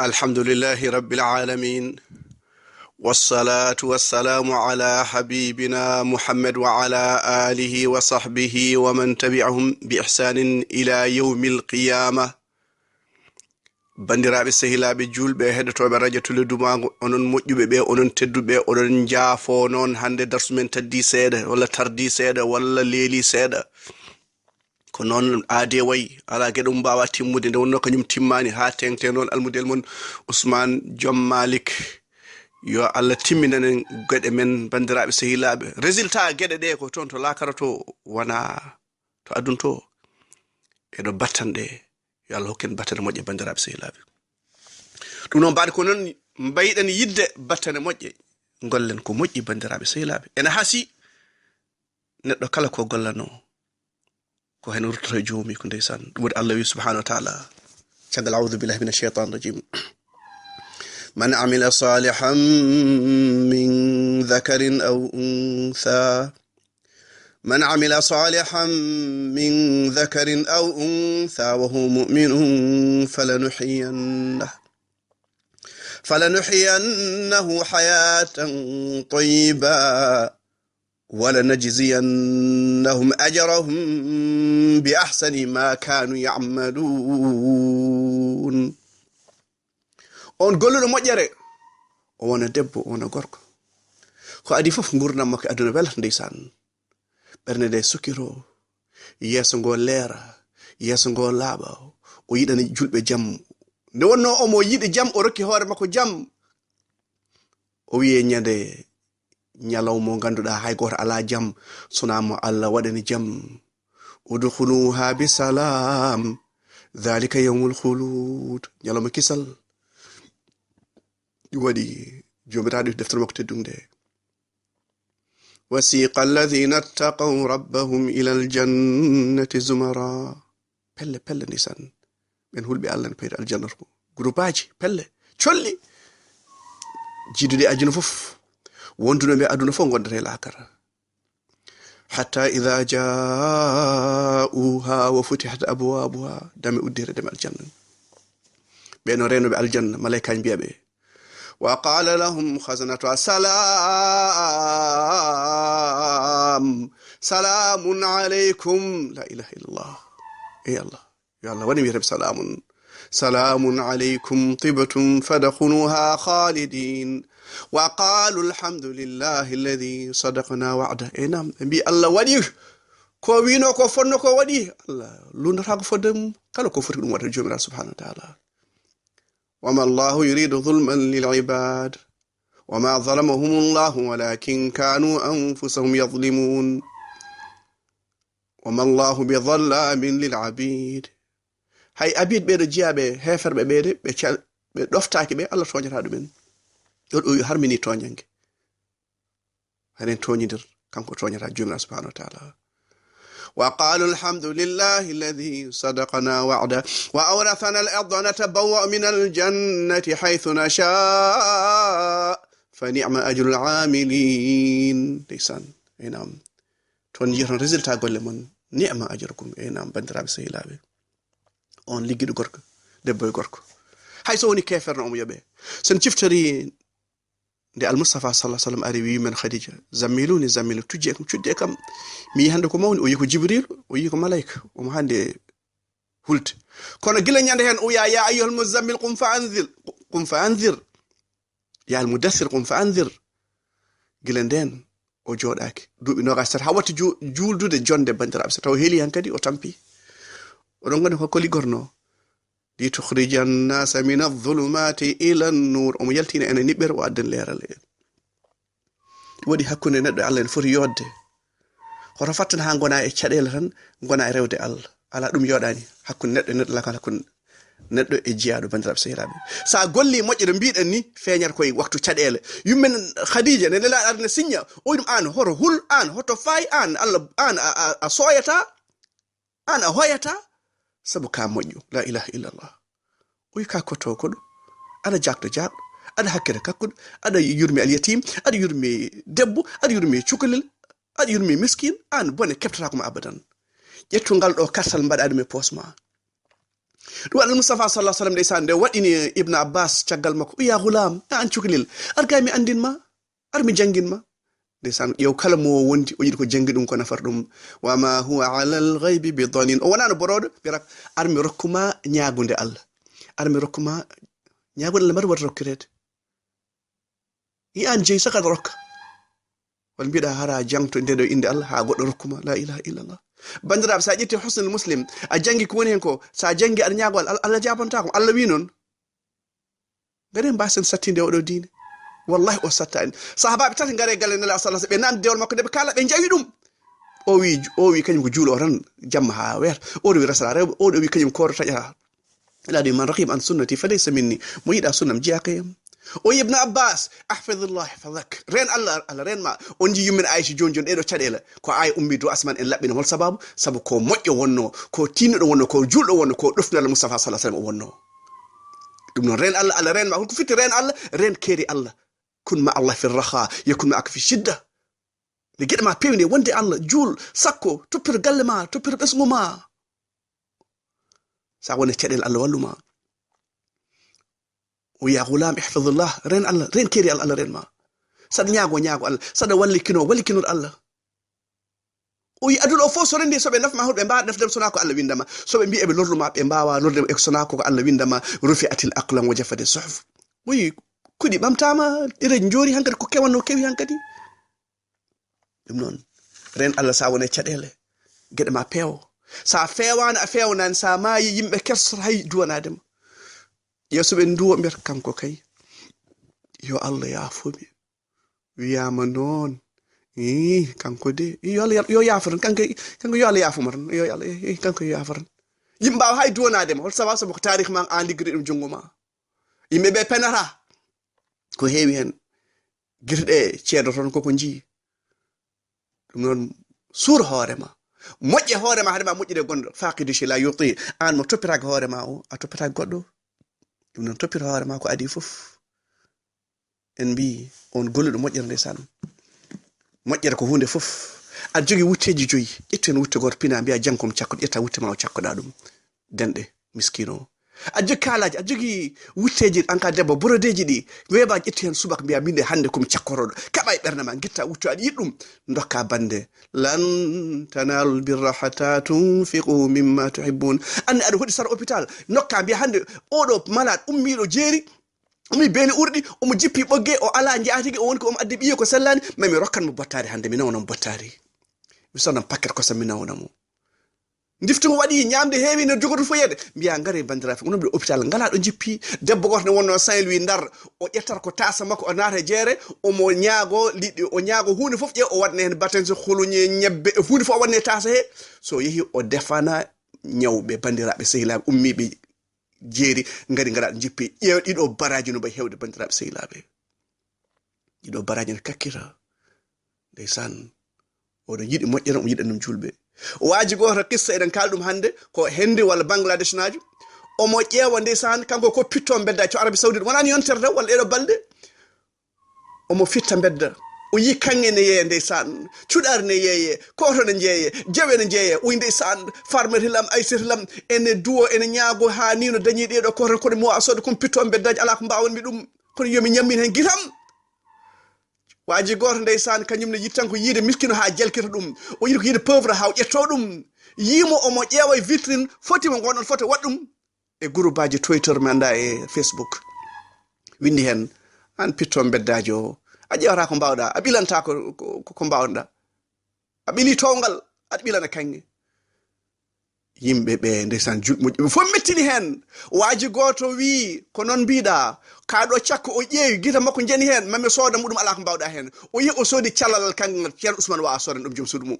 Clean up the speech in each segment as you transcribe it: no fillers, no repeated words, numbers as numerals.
الحمد لله رب العالمين، والصلاة والسلام على حبيبنا محمد وعلى آله وصحبه ومن تبعهم بإحسان إلى يوم القيامة. bandiraɓe sehilaɓe julɓe heɗotoɓe radio tule dumago, onon moƴƴuɓe ɓe, onon tedduɓe, onon jaafo noon. hande darsu men taddi seeɗa walla tardi seeɗa walla leeli seeɗa, ko noon aade wayi. ala gueɗe mbawa timmude nde wonno kañum timmani ha tengte noon almudel mon Ousmane Diom Malik. yo Allah timminanen gueɗe men bandiraɓe sehilaɓe. résultat gueɗe ɗe ko toon to lakara to, wona to adun to, eɗo battanɗe. yo Allah hokken battane moƴƴe bandiraɓe sehilaɓe. ɗum noon mbaɗi ko noon mbayɗen yidde battane moƴƴe, gollen ko moƴƴi bandiraɓe sehilaɓe. ene hasi neɗɗo kala ko gollano ko hen ruttoto e joomi ko ndeysan. ɗum waɗi Allah wi subhanahu wa taala caggal aoudu billahi min acheitan rajim: man amila salihan min dhakarin aw untha من عمل صالحا من ذكر أو أنثى وهو مؤمن فلنحيينه حياة طيبة ولنجزينهم أجرهم بأحسن ما كانوا يعملون. on golluɗo moƴƴere, o wona debbo, o wona gorko, ko adi fof gurdam makko aduna welata ndeysan. ɓernde nde sukkiro, yeeso ngo leera, yeeso ngo laaɓa, o yiɗani julɓe jam. nde wonno omo yiɗi jam, o rokki hoore makko jam, o wiye ñande ñalawmo ganduɗa hay goto ala jam sonamo Allah waɗani jam. udkhuluha bisalam dhalika yawmul khulud. ñalawma kisal waɗi jomiraɗo deftere makko teddunde: وسيق الذين اتقوا ربهم إلى الجنة زمرا. pelle nisan ben hulɓe Allah ne peyre aljanna to, groupaji pelle colli jidude ajuna fof, wonduno ɓe aduna fof gondata e lakara. hatta idha ja'uha wa futihat abwabuha. dame uddere dame aljanna. ɓeno renoɓe aljanna, malaikaji mbiyaɓe: وقال لهم خزنتها سلام عليكم. لا إله إلا الله. يا الله يا الله وني يرب سلام عليكم طبتم فدخلوها خالدين وقالوا الحمد لله الذي صدقنا وعده. نعم بي الله ودي ko wino ko fonno ko waɗi, Allah lundata ko fodde mum kala ko foti ɗum waɗa jomiraɗo subhanahu wa ta'ala. وما الله يريد ظلما للعباد وما ظلمهم الله ولكن كانوا أنفسهم يظلمون وما الله بظلام للعبيد. هاي أبيد بيد جيابه هفر بيد بدفتاك بي الله توجه هذا من يقول هرمني توجهك هرين توجدر كم كتوجه هذا جملة سبحانه وتعالى. وقالوا الحمد لله الذي صدقنا وعده وأورثنا الأرض نتبوأ من الجنة حيث نشاء فنعم أجر العاملين. ليسان نعم تونجيرن ريزلتا golle mon ni'ma ajrukum. نعم bandiraɓe sehilaɓe, on liggiɗo gorko debbo e gorko, hay so woni keferno omo yoɓe. sen ciftori nde almustafa sallallahu alaihi wasallam ari wi men khadija zammiluni cudde kam mi hande ko mawni. o yi ko jibril, o yi ko malaika, omo hande hulte. kono gila nyande hen o ya ayyuhal muzammil qum fa anzir ya al mudaththir qum fa anzir. gila nden o jodaki duuɓi nogas tati ha watti juldude jonde bandiraɓe. taw heeli han kadi o tampi. oɗon gandi ko ligorno: لتخرج الناس من الظلمات إلى النور. omo yaltina ene niɓɓere o adden leeral en. waɗi hakkunde neɗɗo Allah en foti yodde. hoto fattan ha gona e caɗele tan, gona e rewde Allah. ala ɗum yoɗani hakkunde neɗɗo lakal hakkunde neɗɗo e jiyaɗo bandiraɓe sehilaɓe. sa golli moƴƴere mbiɗen ni feeñata koye waktu caɗele. yummen Khadija ne nelaɗo arne signa o ɗum an hoto hul, an hoto fayi, an Allah an a soyata, an a hoyata sabu ka moƴƴo. la ilaha illallah. oyi ka koto koɗo aɗa jakɗo jaɗɗo, aɗa hakkere kakkuɗo, aɗa yurmi alyatim, aɗa yurmi debbo, aɗa yurmi cukalel, aɗa yurmi miskin. an bone keptatako ma abadan. ƴettu ngal ɗo kartal mbaɗa ɗum e poos ma. وأن المصطفى صلى الله عليه وسلم ليسان دي وإني ابن عباس تشغل مكو يا غلام أن شكليل أرقامي أندين ما أرمي جنجين ما ليسان يو كلمو وندي ويدكو جنجين كو نفردم وما هو على الغيب بضنين وانا برود بيرك أرمي ركما نياغون دي الله أرمي ركما نياغون اللي مرور ركريت يان جي سكت رك والبيدا هرا جانتو ندو إندي الله ها قد ركما لا إله إلا الله bandiraɓe sa ƴetti husnul muslim a jangi ko woni hen ko sa jangi aɗa ñaagol Allah jabantako Allah wi non gade mbasen sattinde oɗo diine wallahi o satta en sahabaɓe tati ngare galle nela sallallahu ɓe nan dewol makko de ɓe kala ɓe jawi ɗum o wi kañum ko juulo tan jamma ha weer oɗo wi rasala rewɓe oɗo wi kañum koro taƴata alaɗi man raqib an sunnati falaysa minni mo yiɗa sunnam jeyakayam o ibn abbas ahfidullah hafizak ren Allah ren ma on ji yumin aishi jonjon edo cadela ko ay ummi do asman en labbina hol sababu ko mojjo wonno ko tinno wonno ko juldo wonno ko dufnal mustafa sallallahu alaihi wasallam wonno dum non ren Allah ren ma ko fitti ren Allah ren keri Allah kun ma Allah fi raha yakun ma'ak fi shidda ni gida ma pewni wonde Allah jul sakko toppir galle ma toppir besgu ma sa woni cadel Allah walluma ويا غلام احفظ الله رين الله رين كيري الله رين ما سد نياغو الله سد ولي كينو الله وي ادول فو سو رندي سوبي نف ما هود با نف dem sonako Allah windama sobe mbi ebe lorlu ma be mbaawa lorde e sonako ko Allah windama rufi'atil aqlam wa jafati suhuf wi kudi bamtama ire njori hankati ko kewanno kewi hankati dum non ren Allah sa wona cadele gede ma peewo sa feewana a feewnan sa maayi yimbe kersor hay duwanadema yeso be nduwo ber kanko kay yo Allah yaafumi wiyama non kanko de yo Allah yo yaafuran kanko yo Allah yaafumaran yo Allah kanko yaafuran yimba hay duwanade ma hol sababu ko tarikh man andi giri dum jongoma yimbe be penara ko heewi hen girde ceedo ton ko ji dum non sur hoorema mojje hoorema hadema mojjide gondo faqidu shi la yuti an mo topiraga hoorema o a topiraga goddo dum non toppir hoore ma ko adi fof en bi on golludo mojjere ndesan mojjere ko hunde fof a jogi wutteji joyi itten wutte goto pina biya jankom cakko ƴetta wutte ma o cakkoda dum dende miskino a jogi kalaji a jogi wutteji anka debbo brodeji di weba ƴetti hen subak biya minde hande komi cakkorodo kaba e bernde ma gitta wutto adi yiddum dokka bande lan tanalul birra hatta tunfiqu mimma tuhibbun an adu hodi sar hôpital nokka biya hande odo malade ummido jeeri ummi beni urdi omo jippi bogge o ala jaatigi o woni ko addi biye ko sellani mami rokkan mo bottari hande mi nawon bottari mi sonam paquet ko sammi nawonamo ndiftungo wadi nyamde heewi no jogoto fo yede biya ngare bandirafe onon be hôpital ngala do jippi debbo goto ne wonno Saint Louis Ndar o ƴettar ko tasa makko o naata jeere o mo nyaago liddi o nyaago hunde fof je o wadne hen batense khulunye nyebbe hunde fof o wadne tasa he so yehi o defana nyawbe bandirabe sehilabe ummibe jeeri ngari ngara jippi ƴeew dido baraji no bay hewde bandirabe sehilabe dido baraji ne kakkira ndeysaan odo yidi mojjere o yidi dum julbe waaji goto qissa eden kaldum hande ko hendi wala Bangladesh naaju o mo ƴeewa ndeysaan kanko ko pitto bedda to Arabie Saoudite wonani yontere wala edo balde o mo fitta bedda o yi kangene yeye ndeysaan cudar ne yeye koto ne jeeye jewe ne jeeye o ndeysaan farmer hilam aysirlam ene duwo ene nyaago ha nino dañi deedo koto ko mo asode ko pitto beddaji ala ko mbawon mi dum kono yomi nyammin hen gitam waaji goto ndeysaan kanyum ne yittan ko yide miskino ha jelkita dum o yidi ko yide pauvre ha ƴetto dum yimo o mo ƴeewa vitrine foti mo gonon foto waddum e groupe Twitter manda e Facebook windi hen an pitto beddajo a ƴewata ko mbawda a bilanta ko mbawda a bili tongal a bilana kange yimbe be ndeysaan julmo fo mettini hen waaji goto wi ko non biida kaado cakko o ƴeewi gita makko jeni hen mame sooda mudum ala ko mbawda hen o yi o soodi callalal kangal Ceerno Ousmane wa sodan dum jom suudu mum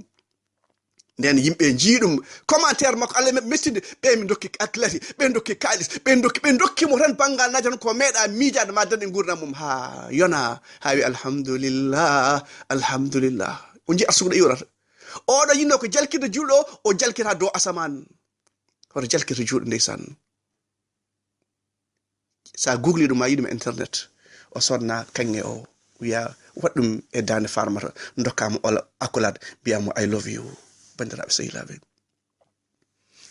nden yimbe jiidum commentaire makko alle mettinde be mi dokki atleti be dokki kalis be dokki mo tan bangal najan ko meeda miijade ma dande gurdam mum ha yona hawi alhamdulillah on ji asugo yurata odo yinno ko jalkide juldo o jalkita do asaman hoto jalkita juldo ndeysaan sa google dum ma yidum internet o sonna kange o wiya waddum e dande farmata dokkamo ola accolade biyamo I love you bandiraɓe sehilaɓe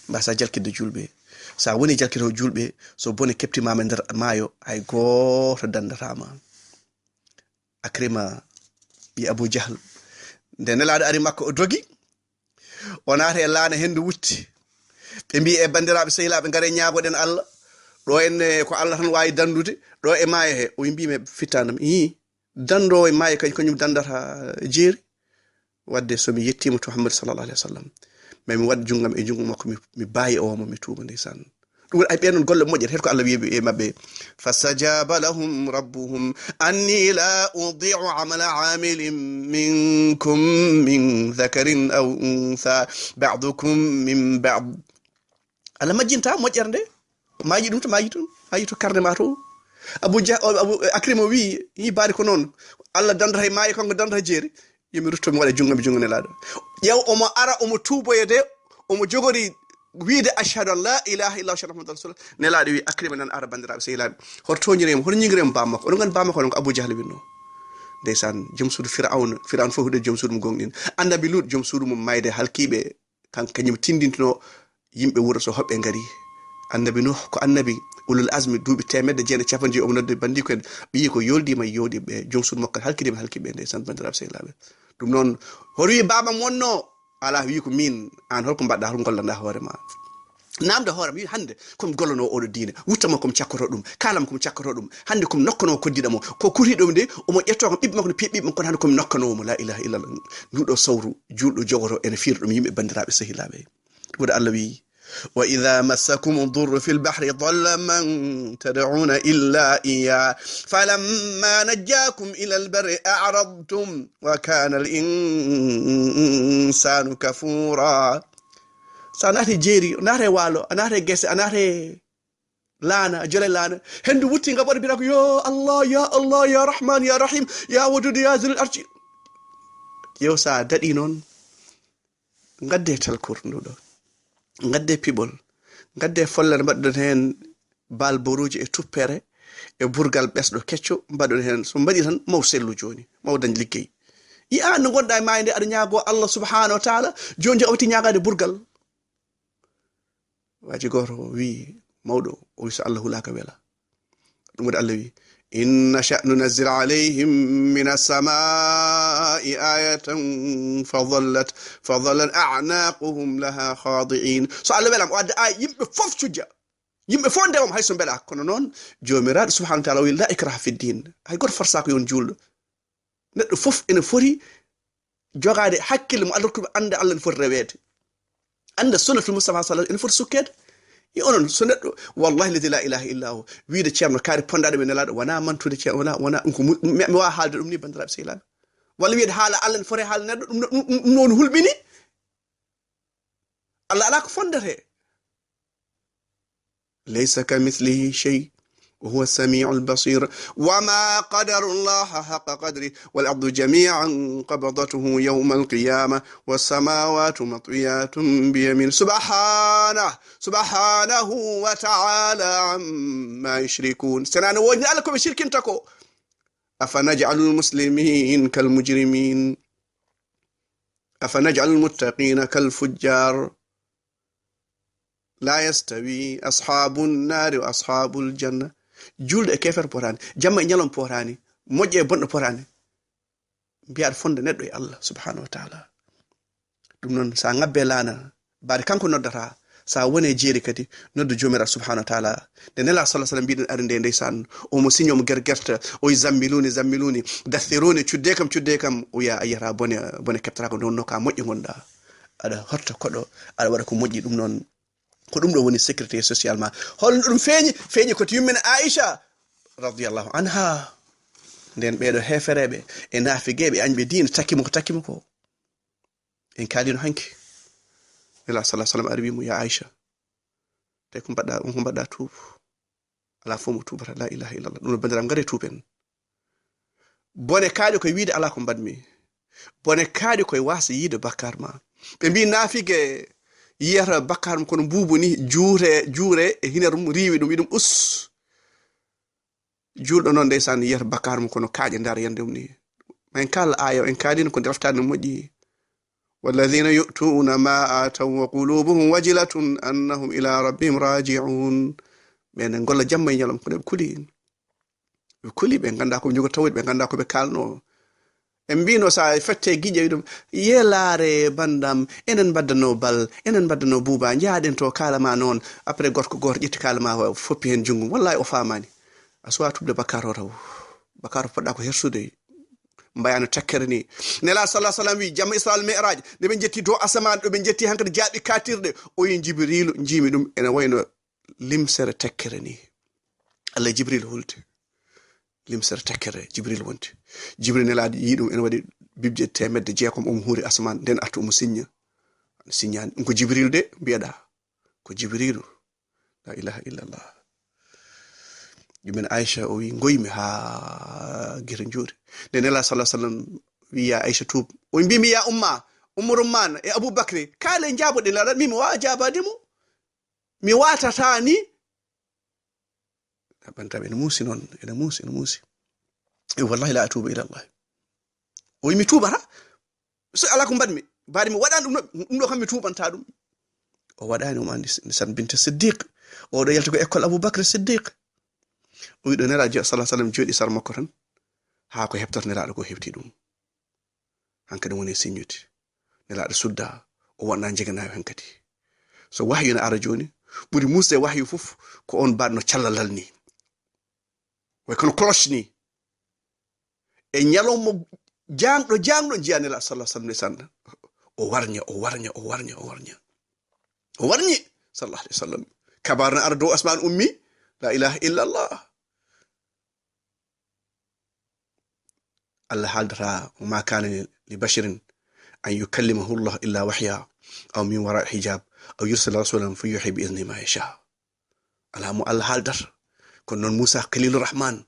mbasa jalkide julɓe sa woni jalkito julɓe so bone keptimama nder maayo hay goto dandatama. Akrima ɓi Abu Jahl nde nelaɗo ari makko o dogi o naata e laana hendu wutti ɓe mbi e bandiraɓe sehilaɓe ngare ñaagoɗen Allah ɗo enne ko Allah tan wawi dandude ɗo e maayo he o mbimi fittanam dando e maayo kañum dandata jeeri wadde somi yettima to Muhammad sallallahu alaihi wasallam mi wad jungam e jungo makko mi baayi o mo mi tuuba ndeysaan ɗum ay ɓen golle moƴƴere het ko Allah wi'i e mabɓe fastajaba lahum rabbuhum anni la udi'u amala amilin minkum min dhakarin aw untha ba'dukum min ba'd. Allah majjinta moƴƴere nde maayi ɗum to maayi to karne ma to Abu Akrima wi yi baari ko noon Allah dandata e maayi kanko dandata jeeri yimi rutto mi waɗa jungo nelaɗo ƴew omo ara omo tuuboyede omo jogori wiide ashhadu an la ilaha illa Allah muhammadur rasulullah nelaɗo wi Akrima nan ara bandiraɓe sehilaɓe hoto toñiremo hoto ñigremo bammakko oɗon gandi bammakko ko Abu Jahl winno ndeysan joom suudu Fir'aun fof hude joom suudu mum gonɗin annabi Lut joom suudu mum mayde halkiɓe kañum tindintino yimɓe wuro so hoɓɓe ngari annabi Nuh ko annabi ulul azmi duuɓi 150 omo nodde bandi ko en ɓiyi ko yoldima yoodi ɓe joom suudu makko halkiɓe ndeysan bandiraɓe sehilaɓe ɗum noon hoto wi babam wonno ala wi ko min an holko mbaɗɗa hol gollanda hoorema namde hoorema wi hande komi gollono oɗo diine wuttama komi cakkoto ɗum kalama komi cakkoto ɗum hande komi nokkano koddiɗamo ko kuriɗomo nde omo ƴetto kam ɓiɓɓe makko ne piɓɓiɓe kono hande komi nokkanomo la ilaha illallah nduɗo sawru julɗo jogoto ene fiira ɗum yimɓe bandiraɓe sehilaɓe ɗum waɗa Allah wi وإذا مسكم الضر في البحر ضل من تدعون إلا إياه فلما نجاكم إلى البر أعرضتم وكان الإنسان كفورا. ساناتي جيري ناري والو ناري جيسي ناري لانا جلي لانا هندو وطي غبار بيراكو يا الله يا رحمن يا رحيم يا ودود يا ذي الأرش يو سا دادي نون غدي تلكور نودو ngadde pibol ngadde follere mbaɗɗon hen bal boruji e tuppere e burgal ɓesɗo kecco mbaɗɗon hen so mbaɗi tan maw sellu joni maw dañ liggey yi an no gonɗa e mayde aɗa ñaago Allah subhanahu wa ta'ala joni o wati ñaagade burgal waji goto wi mawɗo o wi so Allah hulaka wela ɗum waɗi Allah wi إن نشأ ننزل عليهم من السماء آية فظلت أعناقهم لها خاضعين so Allah welam o adda ay yimɓe fof cujja yimɓe fof ndewam hay so mbela kono noon jomiraɗo subhanahu wa ta'ala wi la ikraha fi din hay goto forsa ko yon julɗo neɗɗo fof ene foti jogade hakkille mo Allah ko ande Allah ne foti rewede ande sunnatul mustafa sallallahu ene foti sukkede onon so neɗɗo wallahi ladi la ilaha illa hu wiide ceerno kaari pondaɗo ɓe nelaɗo wona mantude ceerno wona ɗum ko mi wawa haalde ɗum ni bandiraɓe sehilaɓe walla wiide haala Allah ne foti haala neɗɗo ɗum noon hulɓini Allah ala ko fondete laysa kamithlihi shay وهو السميع البصير وما قدر الله حق قدره والأرض جميعا قبضته يوم القيامة والسماوات مطويات بيمين سبحانه وتعالى عما يشركون سنانا وجنا لكم شرك تكو أفنجعل المسلمين كالمجرمين أفنجعل المتقين كالفجار لا يستوي أصحاب النار وأصحاب الجنة julde e kefer porani jamma e nyalom porani mojje e bonɗo porani biyaɗo fonde neɗɗo e Allah subhanahu wa ta'ala ɗum noon sa ngabbe laana baade kanko noddata sa wone jeeri kadi noddu jomira subhanahu wa ta'ala de nela sallallahu alaihi wasallam biɗen arinde ndeysan o mo signo mo gergerta o zammiluni dathiruni cudde kam o ya ayata bone keptara ko non no ka mojje gonda ada horta kodo ada wada ko mojji ɗum noon ko ɗum ɗo woni sécurité social ma holno ɗum feeñi ko to yummina Aisha radiyallahu anha nden ɓeɗo hefereɓe e naafigeɓe añɓe diina takkimo ko en kaalino hanki ila sallallahu alaihi wasallam ari wimo ya Aisha te ko mbaɗɗa tuubu ala fo mo tuubata la ilaha illallah ɗum no bandiraɓe ngare tuuben bone kaaɗi koye wiide ala ko mbaɗmi bone kaaɗi koye wasa yiide bakkar ma ɓe mbi naafige yiyata bakkar mum kono mbuubu ni juure e hinerum riiwi ɗum wiɗum us julɗo noon ndeysan yiyata bakkar mum kono kaaƴe ndar yande mum ni en kala aya en kaalino ko deftade no moƴƴi والذين يؤتون ما آتوا وقلوبهم وجلة أنهم إلى ربهم راجعون من نقول جمع يلم كل بين عندكم جو تويت بين عندكم بكالنو embino sa fette gije dum yelare bandam enen baddano bal enen baddano buba jaaden to kalama non après gorko gor jitti kalama foppi hen jungum wallahi o famani aswa tubde bakaro raw bakaro fadda ko hersude mbayano takkere ni nela sallallahu alaihi wasallam wi jam isral mi'raj de be jetti do asaman do be jetti hankade jaabi katirde o yin jibrilu jimi dum ene wayno limsere takkere ni Allah jibril hulti limsere takkere jibril wonti jibril nelaade yidum en wadi bibje temedde jeekom huri asman den artu signani ko jibril de bieda ko jibrilu la ilaha illa allah yumen aisha o wi ngoymi ha gire njuri de nela sallallahu alaihi wasallam wi ya aisha tub o mbimi ya umman e abubakar kale njabo de la mimi wa jabadimo mi watata ni bantabe no musi non ene musi wallahi la atubu ila allah o mi tubara so ala ko badmi baadi mi wadan dum do kam mi tubanta dum o wadani o mandi san bint siddiq o do yalti ko école abubakar siddiq o wi do nela sallallahu alaihi wasallam jodi sar makko tan ha ko hebtorniraado ko hebti dum hankadi woni signuti nelaado sudda o wonna jeganayo hankadi so wahyu na ara joni buri musse wahyu fuf ko on badno callalal ni way kono cloche ni e nyalomo jangdo jianela sallallahu alaihi wasallam o warnya sallallahu alaihi wasallam kabarna ardo asman ummi la ilaha illa allah الله حالدرا وما كان لبشر أن يكلمه الله إلا وحيا أو من وراء حجاب أو يرسل رسولا فيوحي بإذن ما يشاء الله حالدر كن موسى قليل الرحمن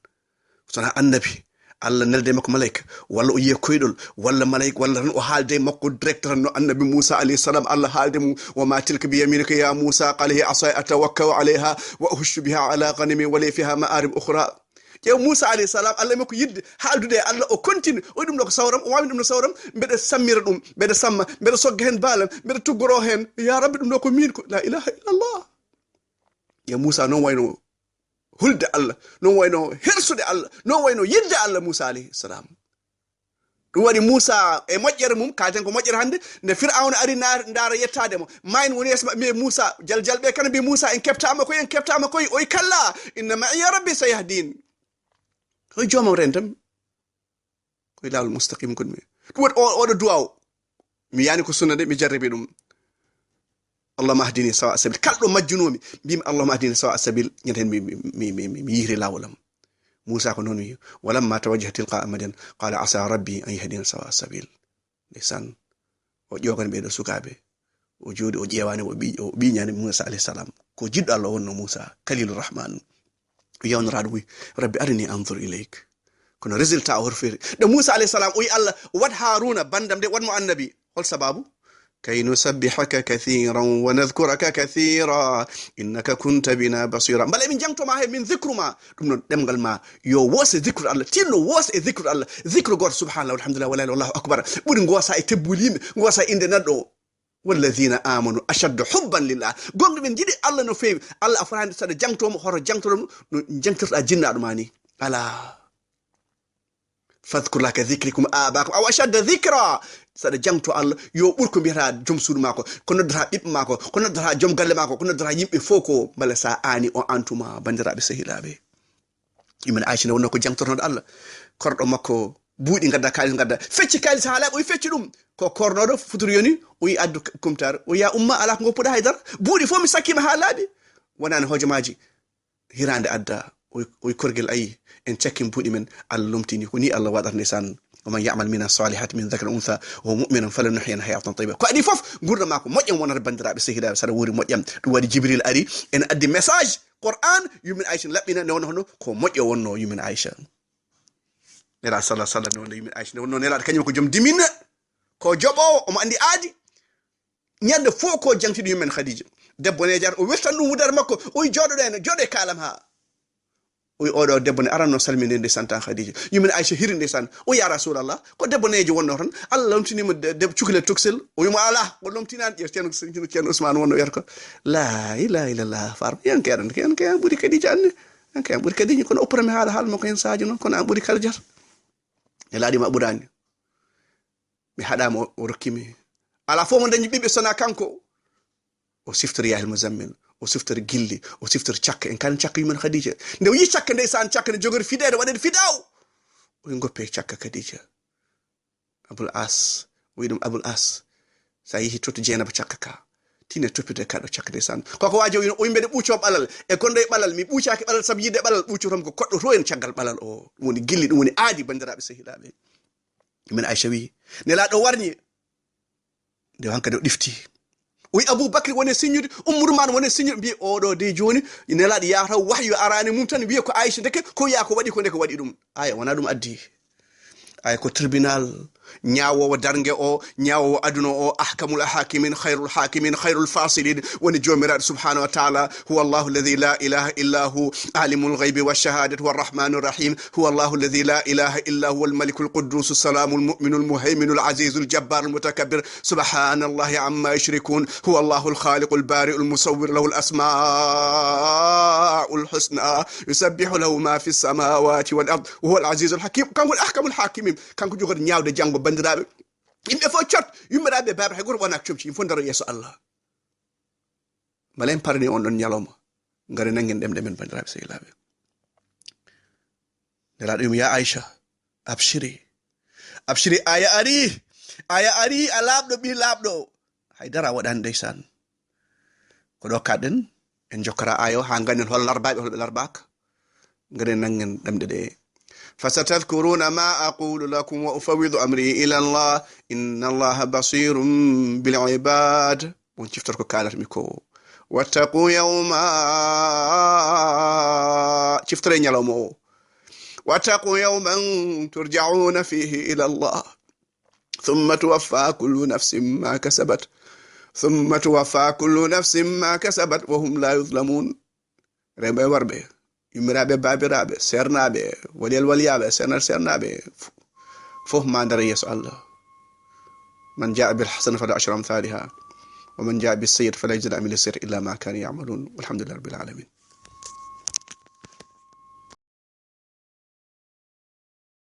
صنع النبي الله نلدي مكو ملايك ولا أيه كويدل ولا ملايك ولا رنو حالدي مكو دريكتر النبي موسى عليه السلام الله حالدي وما تلك بيمينك يا موسى قال هي عصاي أتوكل عليها وأهش بها على غنمي ولي فيها مآرب أخرى يا موسى عليه السلام الله مكو يد حالدو دي الله او كونتين او دum lako sawram o wami dum no sawram bede sammira dum bede samma bede sogga hen balam bede tuggoro hen ya rabbi dum do ko min ko la ilaha illa allah ya musa non wayno hulde allah non wayno hersude allah non wayno yidde allah musa alayhi salam dum wadi musa e mojjere mum kaaten ko mojjere hande ne fir'auna ari ndara yettade mo mayn woni esma me musa jaljalbe kan be musa en keftama ko o kalla inna ma ya rabbi sayahdin ko joma rentam ko lawol mustaqim kon mi dum o do duwaw mi yani ko sunna de mi jarrabe dum allahumma hdini sawa sabil kaldo majjunomi bim allahumma hdini sawa sabil nyaten mi yiri lawolam musa ko non wi walamma tawajjaha tilqa madyan qala asa rabbi an yahdina sawa sabil lisan o jogan be do sukabe o jodi o jewani o bi nyani musa alayhi salam ko jiddo allah wonno musa kalilur rahman yawn radwi rabbi arini anzur ilayk kono resultat o horfere de musa alayhi salam o yi allah wat haruna bandam de wat mo annabi hol sababu kay nusabbihaka kathiran wa nadhkuraka kathira innaka kunta bina basira bal min jangto ma he min dhikruma dum non demgal ma yo wose dhikru allah tinno wose e dhikru allah dhikru god subhanallahi walhamdulillah wala ilaha illallah akbar buri ngosa e tebbulime ngosa inde naddo والذين آمنوا أشد حبا لله قوم من جدي الله نفهم الله أفرحان سد جنتهم هر جنتهم جنتر الجنة أرماني ألا فاذكر لك ذكركم آباكم أو أشد ذكرى سد جنتو الله يوبركم بها جمسور ماكو كنا درها إب ماكو كنا درها جم قل ماكو كنا درها يب فوكو بلسا آني أو أنتما بندرا بسهيلابي يمن عايشين ونكو جنتر الله كرد ماكو buudi ngadda kalis ngadda fecci kalis hala o fecci dum ko kornodo futuriyoni o yi addu kumtar o ya umma ala ko ngoppuda haydar buudi fo mi sakkima halabi wonani hojomaaji hirande adda o korgel ayi en cekkim buudi men Allah lumtini ko ni Allah wadarne san ومن يعمل من الصالحات من ذكر انثى وهو مؤمن فلنحيينه حياه طيبه ko adi fof gurna mako mojjam wonata bandirabe sehida sara wuri mojjam dum wadi jibril ari en addi message Qur'an yumin Aisha labbina non hono ko mojjo wonno yumin Aisha nela sallallahu alaihi wasallam no yimi Aisha no nela kanyum ko jom dimina ko jobo o mo andi aadi nyande fo ko jangtido yumen Khadija debbo ne jar o wirtan dum wudar makko o jodo den jode kalam ha o oɗo debbo ne aranno salminde ndeysaan tan Khadija yumin Aisha hiri ndeysaan o ya rasulallah ko debbo neejo wonno tan Allah lomtinimo debbo cukle toksel o yimo ala ko lomtinani ceerno Ousmane wonno wiyata ko la ilaha illallah far yanke aɗa yanke an ɓuuri Khadija anne yanke an ɓuuri Khadija kono opprami haala makko hen sadio noon kono an ɓuuri kala jata e laaɗima ɓurani mi haɗama o rokkimi ala fof mo dañi ɓiɓɓe sona kanko o siftori Yahya al-Muzammil o siftori gilli o siftori cakka en kan cakka yumen Khadija nde o yi cakka ndeysaan cakka ne jogori fidede waɗede fidaw o goppe cakka Khadija Abul As o wi ɗum Abul As sa yehi toto Jeynaba cakka ka tine toppite kaɗo cakka ndeysaan koko waji o yimɓe ɗe ɓuuco ɓalal e kono e ɓalal mi ɓuucaki ɓalal saabu yidde ɓalal ɓuucotom ko koɗɗo to en caggal ɓalal o ɗum woni gilli ɗum woni aadi bandiraɓe sehilaɓe min Aisha wi nelaɗo warñi nde hankadi o ɗifti o wi Aboubacry woni signude Ummuruman woni signude mbi oɗo de joni nelaɗo yataw wahyu arani mum tan wiya ko Aisha deke ko wiya ko waɗi ko ndeko waɗi ɗum aya wona ɗum addi aya ko tribunal ñaawowo darnge o ñaawowo aduna o ahkamul hakimin khairul fasilin woni jomiraɗo subhanahu wa ta'ala huwa Allahu alladhi la ilaha illa hu alimul ghaibi wash-shahadati war-rahmanur rahim huwa Allahu alladhi la ilaha illa huwa al-malikul quddus as-salamul mu'minul muhayminul azizul jabbarul mutakabbir subhanallahi amma yushrikun huwa Allahu al-khaliqul bari'ul musawwir lahu al-asma'ul husna yusabbihu lahu ma fis samawati wal ard huwa al-azizul hakim kanko ahkamul hakimin kanko jogori ñaawde jango bandiraɓe yimɓe fof cot yummiraɓe baaba hay goto wona comci yim fof daro yeeso Allah malen parni on ɗon ñalawma ngari nangen ɗemɗe men bandiraɓe sehilaɓe nelaɗo yum ya Aisha abshiri aya ari a laaɓɗo ɓi laaɓɗo haydara waɗani ndeysaan ko ɗo kaɗɗen en jokkora aya o ha gannen hol larbaɓe holɓe larbaka ngari nangen ɗemɗe ɗe فستذكرون ما أقول لكم وأفوض أمري إلى الله إن الله بصير بالعباد ونشفتركو كالر ميكو واتقوا يوما شفترين يلومو واتقوا يوما ترجعون فيه إلى الله ثم توفى كل نفس ما كسبت وهم لا يظلمون ربي وربي yumiraɓe babiraɓe sernaɓe waliyal waliyaɓe sernaɓe fof ma ndara yeeso Allah man jaa bil hasana falahu ashru amthaliha wa man jaa bis sayyi'ati fala yujza min as-sayyi'ati illa ma kanu ya'malun walhamdulillahi rabbil alamin